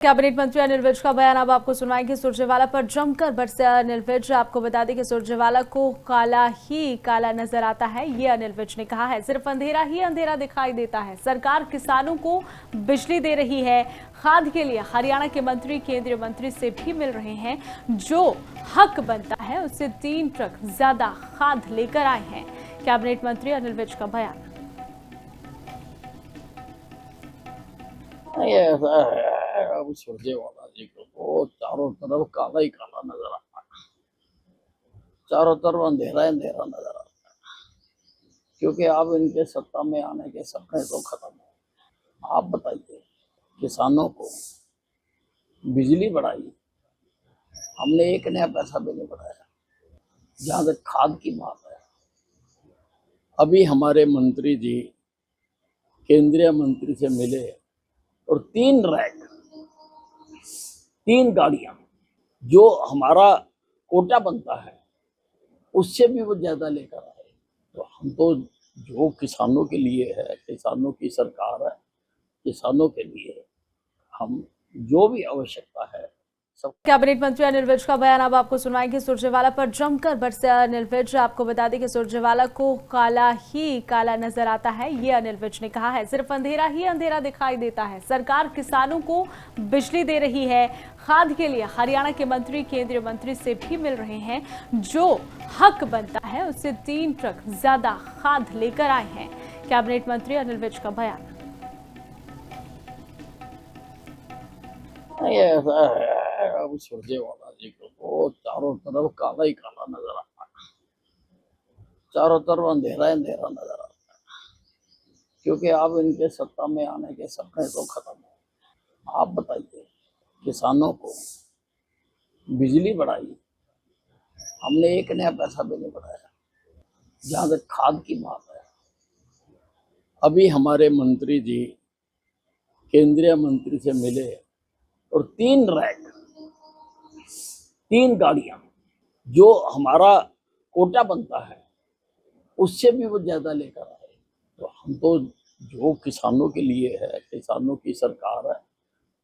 Cabinet मंत्री अनिल विज का बयान अब आपको सुनाएंगे। सुरजेवाला पर जमकर बरसे अनिल विज। आपको बता दें कि सुरजेवाला को काला ही काला नजर आता है, ये अनिल विज ने कहा है। सिर्फ अंधेरा ही अंधेरा दिखाई देता है। सरकार किसानों को बिजली दे रही है। खाद के लिए हरियाणा के मंत्री केंद्रीय मंत्री से भी मिल रहे हैं। जो हक बनता है उससे 3 ट्रक ज्यादा खाद लेकर आए हैं। कैबिनेट मंत्री अनिल विज का बयान। नहीं, ऐसा है। अब सुरजेवाला जी को तो चारों तरफ काला ही काला नजर आता है, चारों तरफ अंधेरा ही अंधेरा नजर आता है, क्योंकि अब इनके सत्ता में आने के सपने तो खत्म हो। आप बताइए, किसानों को बिजली बढ़ाई, हमने एक नया पैसा भी नहीं बढ़ाया। जहां तक खाद की बात है, अभी हमारे मंत्री जी केंद्रीय मंत्री से मिले और 3 रैक 3 गाड़ियां जो हमारा कोटा बनता है उससे भी वो ज्यादा लेकर आए। तो हम तो जो किसानों के लिए है, किसानों की सरकार है, किसानों के लिए हम जो भी आवश्यकता है सब। कैबिनेट मंत्री अनिल विज का बयान अब आपको सुनाएंगे। सुरजेवाला पर जमकर बरसे अनिल विज। आपको बता दें कि सुरजेवाला को काला ही काला नजर आता है, ये अनिल विज ने कहा है। सिर्फ अंधेरा ही अंधेरा दिखाई देता है। सरकार किसानों को बिजली दे रही है। खाद के लिए हरियाणा के मंत्री केंद्रीय मंत्री से भी मिल रहे हैं। जो हक बनता है उससे 3 ट्रक ज्यादा खाद लेकर आए हैं। कैबिनेट मंत्री अनिल विज का बयान। नहीं, ऐसा है। अब सुरजेवाला जी को तो चारों तरफ काला ही काला नजर आता है, चारों तरफ अंधेरा ही अंधेरा नजर आता है, क्योंकि अब इनके सत्ता में आने के सपने तो खत्म हो। आप बताइए, किसानों को बिजली बढ़ाई, हमने एक नया पैसा भी नहीं बढ़ाया। जहां तक खाद की बात है, अभी हमारे मंत्री जी केंद्रीय मंत्री से मिले और 3 रैक 3 गाड़ियां जो हमारा कोटा बनता है उससे भी वो ज्यादा लेकर आए। तो हम तो जो किसानों के लिए है, किसानों की सरकार है,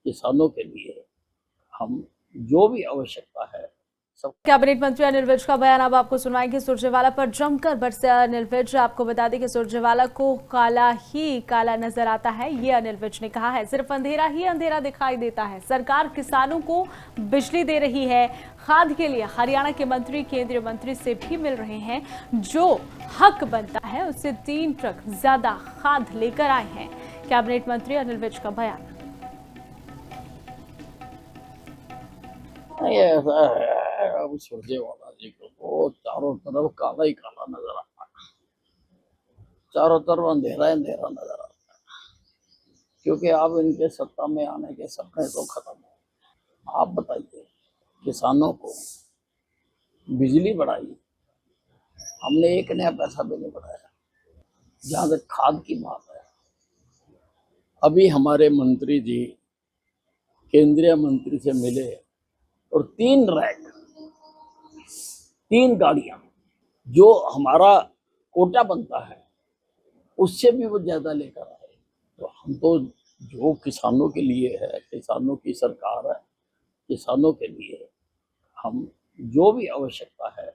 किसानों के लिए हम जो भी आवश्यकता है सब। कैबिनेट मंत्री अनिल विज का बयान अब आपको सुनाएंगे। सुरजेवाला पर जमकर बरसे अनिल विज। आपको बता दें कि सुरजेवाला को काला ही काला नजर आता है, ये अनिल विज ने कहा है। सिर्फ अंधेरा ही अंधेरा दिखाई देता है। सरकार किसानों को बिजली दे रही है। खाद के लिए हरियाणा के मंत्री केंद्रीय मंत्री से भी मिल रहे हैं। जो हक बनता है उससे 3 ट्रक ज्यादा खाद लेकर आए हैं। कैबिनेट मंत्री अनिल विज का बयान। नहीं, ऐसा है। अब सुरजेवाला जी को तो चारों तरफ काला ही काला नजर आता है, चारों तरफ अंधेरा ही अंधेरा नजर आता है, क्योंकि अब इनके सत्ता में आने के सपने तो खत्म हो। आप बताइए, किसानों को बिजली बढ़ाई, हमने एक नया पैसा भी नहीं बढ़ाया। जहां तक खाद की बात है, अभी हमारे मंत्री जी केंद्रीय मंत्री से मिले और 3 रैक 3 गाड़ियां जो हमारा कोटा बनता है उससे भी वो ज्यादा लेकर आए। तो हम तो जो किसानों के लिए है, किसानों की सरकार है, किसानों के लिए हम जो भी आवश्यकता है